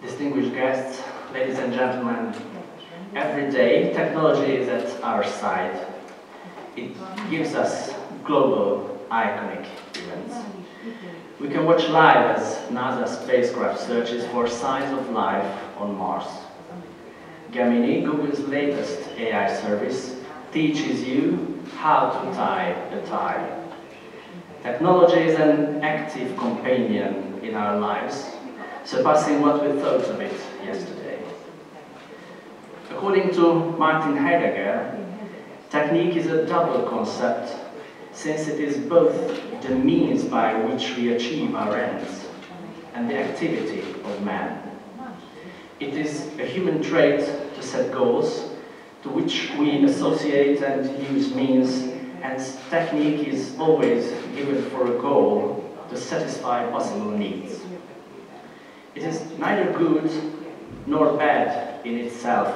distinguished guests, ladies and gentlemen, every day technology is at our side. It gives us global, iconic events. We can watch live as NASA spacecraft searches for signs of life on Mars. Gemini, Google's latest AI service, teaches you how to tie a tie. Technology is an active companion in our lives, surpassing what we thought of it yesterday. According to Martin Heidegger, technique is a double concept, since it is both the means by which we achieve our ends and the activity of man. It is a human trait to set goals to which we associate and use means, and technique is always given for a goal to satisfy possible needs. It is neither good nor bad in itself.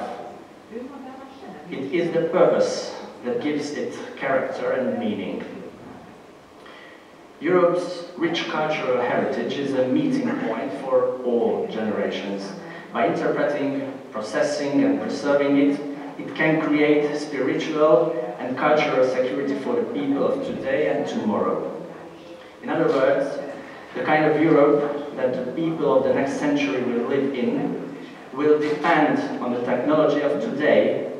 It is the purpose that gives it character and meaning. Europe's rich cultural heritage is a meeting point for all generations. By interpreting, processing, and preserving it, it can create spiritual and cultural security for the people of today and tomorrow. In other words, the kind of Europe that the people of the next century will live in will depend on the technology of today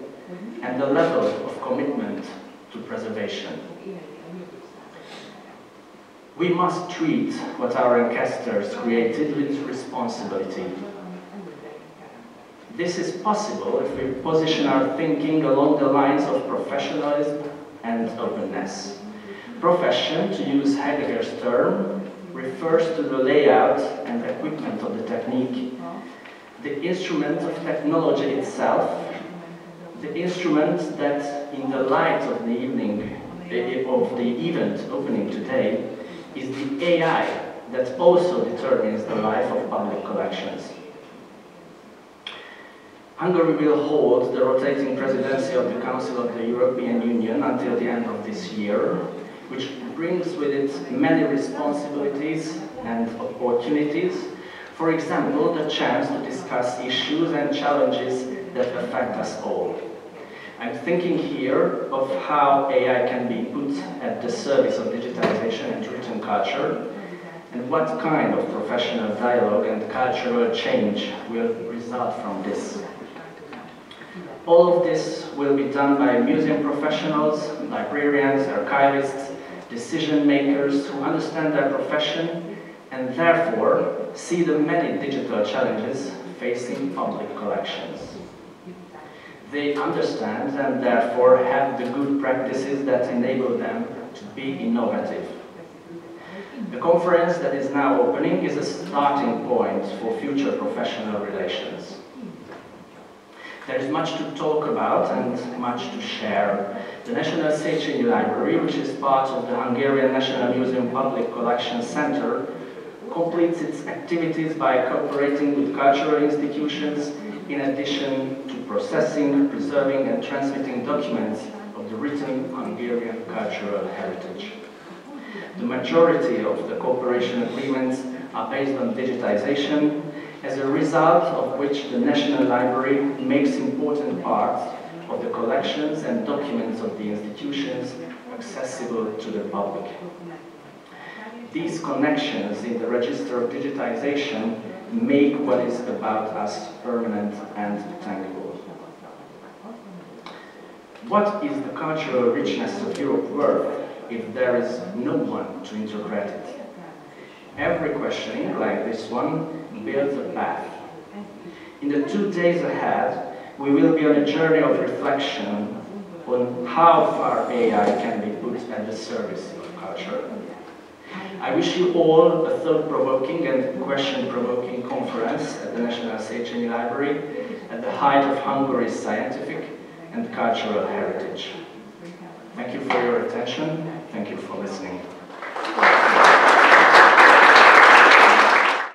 and the level of commitment to preservation. We must treat what our ancestors created with responsibility. This is possible if we position our thinking along the lines of professionalism and openness. Profession, to use Heidegger's term, refers to the layout and equipment of the technique, the instrument of technology itself, the instrument that, in the light of the event opening today, is the AI that also determines the life of public collections. Hungary will hold the rotating presidency of the Council of the European Union until the end of this year, which brings with it many responsibilities and opportunities. For example, the chance to discuss issues and challenges that affect us all. I'm thinking here of how AI can be put at the service of digitalization and written culture, and what kind of professional dialogue and cultural change will result from this. All of this will be done by museum professionals, librarians, archivists, decision makers who understand their profession and therefore see the many digital challenges facing public collections. They understand and therefore have the good practices that enable them to be innovative. The conference that is now opening is a starting point for future professional relations. There is much to talk about and much to share. The National Széchényi Library, which is part of the Hungarian National Museum Public Collections Center, completes its activities by cooperating with cultural institutions in addition to processing, preserving and transmitting documents of the written Hungarian cultural heritage. The majority of the cooperation agreements are based on digitization, as a result of which the National Library makes important parts of the collections and documents of the institutions accessible to the public. These connections in the register of digitization make what is about us permanent and tangible. What is the cultural richness of Europe worth if there is no one to interpret it? Every questioning, like this one, builds a path. In the 2 days ahead, we will be on a journey of reflection on how far AI can be put at the service of culture. I wish you all a thought-provoking and question-provoking conference at the National Széchényi Library at the height of Hungary's scientific and cultural heritage. Thank you for your attention. Thank you for listening.